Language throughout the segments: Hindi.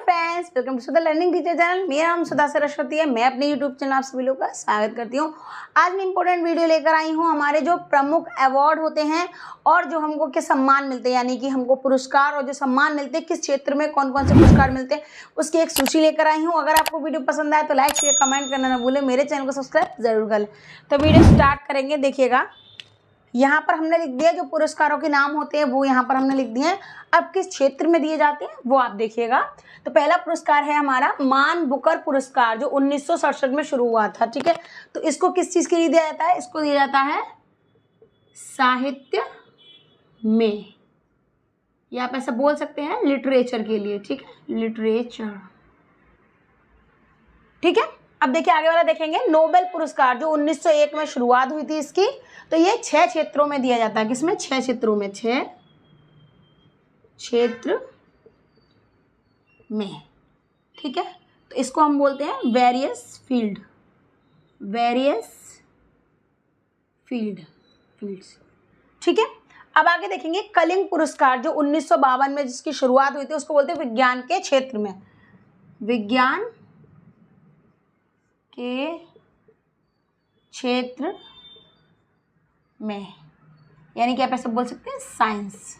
Friends, welcome to Sudha learning teacher channel. मेरा नाम सुधा सरस्वती है। मैं अपने यूट्यूब चैनल आप सभी लोगों का स्वागत करती हूँ। आज मैं इंपॉर्टेंट वीडियो लेकर आई हूँ। हमारे जो प्रमुख अवार्ड होते हैं और जो हमको के सम्मान मिलते हैं, यानी कि हमको पुरस्कार और जो सम्मान मिलते हैं, किस क्षेत्र में कौन कौन से पुरस्कार मिलते हैं, उसकी एक सूची लेकर आई हूँ। अगर आपको वीडियो पसंद आए तो लाइक शेयर कमेंट करना ना भूलें। मेरे चैनल को सब्सक्राइब जरूर कर लें। तो वीडियो स्टार्ट करेंगे। देखिएगा, यहाँ पर हमने लिख दिया जो पुरस्कारों के नाम होते हैं वो यहाँ पर हमने लिख दिए हैं। अब किस क्षेत्र में दिए जाते हैं वो आप देखिएगा। तो पहला पुरस्कार है हमारा मान बुकर पुरस्कार, जो 1967 में शुरू हुआ था। ठीक है, तो इसको किस चीज के लिए दिया जाता है? इसको दिया जाता है साहित्य में, या आप ऐसा बोल सकते हैं लिटरेचर के लिए। ठीक है, लिटरेचर। ठीक है, अब देखिए आगे वाला देखेंगे। नोबेल पुरस्कार जो 1901 में शुरुआत हुई थी इसकी, तो ये 6 क्षेत्रों में दिया जाता है। किसमें? 6 क्षेत्रों में, 6 क्षेत्र में। ठीक है, तो इसको हम बोलते हैं वेरियस फील्ड, वेरियस फील्ड्स। ठीक है, अब आगे देखेंगे कलिंग पुरस्कार जो 1952 में जिसकी शुरुआत हुई थी, उसको बोलते हैं विज्ञान के क्षेत्र में, विज्ञान के क्षेत्र में, यानी कि आप ऐसे बोल सकते हैं साइंस।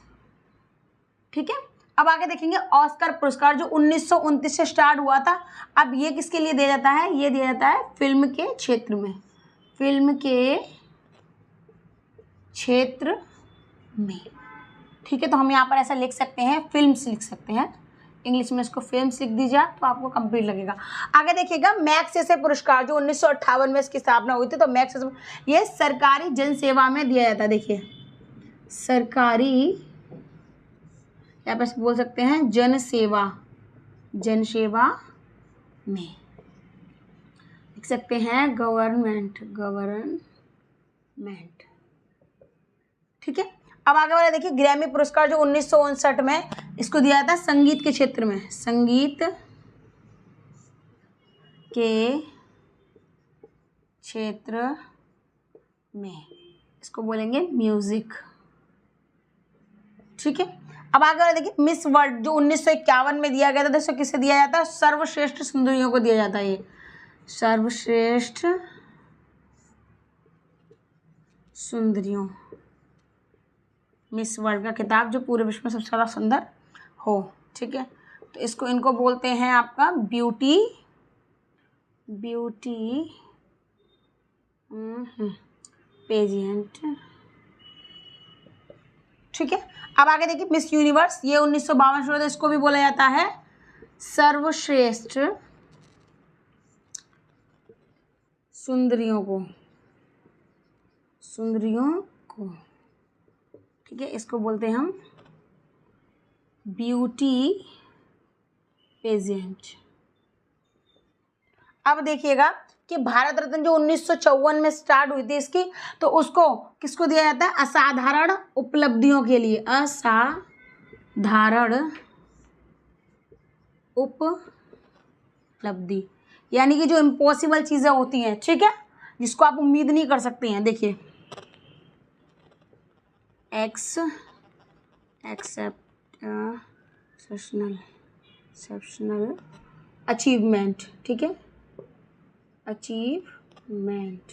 ठीक है, अब आगे देखेंगे ऑस्कर पुरस्कार जो 1929 से स्टार्ट हुआ था। अब ये किसके लिए दिया जाता है? ये दिया जाता है फिल्म के क्षेत्र में, फिल्म के क्षेत्र में। ठीक है, तो हम यहाँ पर ऐसा लिख सकते हैं, फिल्म्स लिख सकते हैं। इंग्लिश में इसको फिल्म्स लिख दीजिए तो आपको कंप्लीट लगेगा। आगे देखिएगा मैग्सेसे पुरस्कार जो 1958 में इसकी स्थापना हुई थी। तो मैग्सेसे ये सरकारी जनसेवा में दिया जाता है। देखिए, सरकारी, आप ऐसे बोल सकते हैं जनसेवा, जनसेवा में लिख सकते हैं गवर्नमेंट। ठीक है, अब आगे वाला देखिए ग्रैमी पुरस्कार जो 1959 में इसको दिया था संगीत के क्षेत्र में, संगीत के क्षेत्र में, इसको बोलेंगे म्यूजिक। ठीक है, अब आगे वाला देखिए मिस वर्ल्ड जो 1951 में दिया गया था। दोस्तों किसे दिया जाता है? सर्वश्रेष्ठ सुंदरियों को दिया जाता है। ये सर्वश्रेष्ठ सुंदरियों, मिस वर्ल्ड का खिताब जो पूरे विश्व में सबसे ज़्यादा सुंदर हो। ठीक है, तो इसको इनको बोलते हैं आपका ब्यूटी पेजेंट। ठीक है, अब आगे देखिए मिस यूनिवर्स ये 1952 शुरू हुआ था। इसको भी बोला जाता है सर्वश्रेष्ठ सुंदरियों को। ठीक है, इसको बोलते हैं हम ब्यूटी पेजेंट। अब देखिएगा कि भारत रत्न जो 1954 में स्टार्ट हुई थी इसकी, तो उसको किसको दिया जाता है? असाधारण उपलब्धियों के लिए, असाधारण उपलब्धि, यानी कि जो इम्पॉसिबल चीजें होती हैं, ठीक है, जिसको आप उम्मीद नहीं कर सकते हैं। देखिए एक्सेप्शनल अचीवमेंट। ठीक है, अचीवमेंट।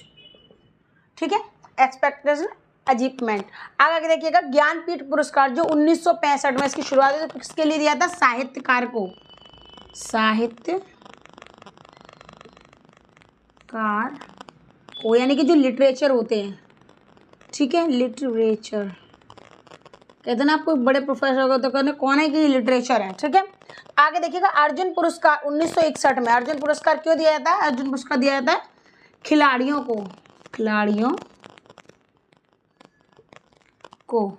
ठीक है, एक्सपेक्टेशन अचीवमेंट। आगे देखिएगा ज्ञानपीठ पुरस्कार जो 1965 में इसकी शुरुआत हुई, तो किसके लिए दिया था? साहित्यकार को, यानी कि जो लिटरेचर होते हैं। ठीक है, लिटरेचर कहते हैं ना, आपको बड़े प्रोफेसर होगा तो कहते हैं कौन है कि ये लिटरेचर है। ठीक है, आगे देखिएगा अर्जुन पुरस्कार 1961 में। अर्जुन पुरस्कार क्यों दिया जाता है? अर्जुन पुरस्कार दिया जाता है खिलाड़ियों को।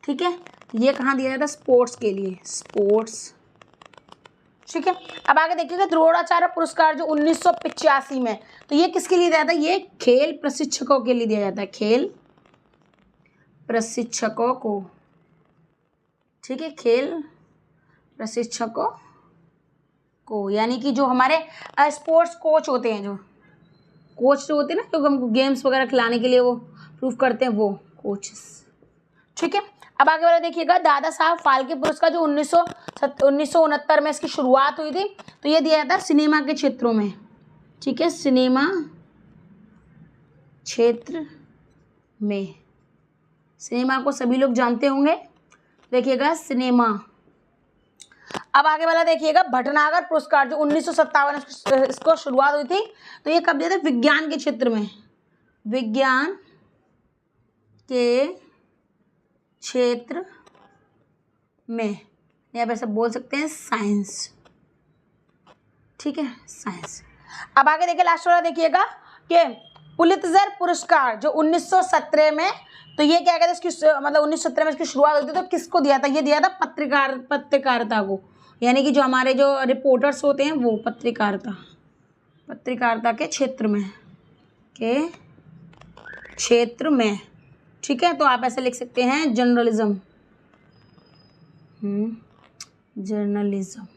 ठीक है, ये कहाँ दिया जाता है? स्पोर्ट्स के लिए, स्पोर्ट्स। ठीक है, अब आगे देखिएगा द्रोणाचार्य पुरस्कार जो 1985 में, तो ये किसके लिए दिया जाता है? ये खेल प्रशिक्षकों के लिए दिया जाता है, खेल प्रशिक्षकों को। ठीक है, खेल प्रशिक्षकों को, यानी कि जो हमारे स्पोर्ट्स कोच होते हैं, जो होते हैं ना, क्योंकि हमको गेम्स वगैरह खिलाने के लिए वो प्रूफ करते हैं, वो कोचेस। ठीक है। अब आगे वाला देखिएगा, दादा साहब फाल्के पुरस्कार जो 1969 में इसकी शुरुआत हुई थी, तो ये दिया जाता है सिनेमा के क्षेत्रों में। ठीक है, सिनेमा क्षेत्र में। सिनेमा को सभी लोग जानते होंगे, देखिएगा सिनेमा। अब आगे वाला देखिएगा, भटनागर पुरस्कार जो 1957 इसको शुरुआत हुई थी, तो ये कब दिया था? विज्ञान के क्षेत्र में। विज्ञान के क्षेत्र में, या फिर सब बोल सकते हैं साइंस। ठीक है, साइंस। अब आगे देखिए लास्ट वाला देखिएगा कि पुलित्जर पुरस्कार जो 1917 में, तो ये क्या कहते हैं, इसकी मतलब 1917 में इसकी शुरुआत होती है, तो किसको दिया था? ये दिया था पत्रकारिता को, यानी कि जो हमारे जो रिपोर्टर्स होते हैं वो पत्रकारिता के क्षेत्र में, ठीक है। तो आप ऐसे लिख सकते हैं जर्नलिज्म, जर्नलिज्म।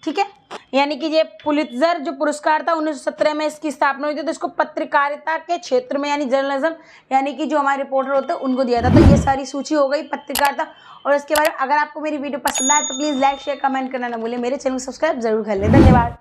ठीक है, यानी कि ये पुलित्जर जो पुरस्कार था 1917 में इसकी स्थापना हुई थी, तो इसको पत्रकारिता के क्षेत्र में यानी जर्नलिज्म, यानी कि जो हमारे रिपोर्टर होते हैं उनको दिया था। तो ये सारी सूची हो गई पत्रकारिता। और इसके बारे में अगर आपको मेरी वीडियो पसंद आए तो प्लीज़ लाइक शेयर कमेंट करना ना भूलें। मेरे चैनल को सब्सक्राइब जरूर कर लें। धन्यवाद।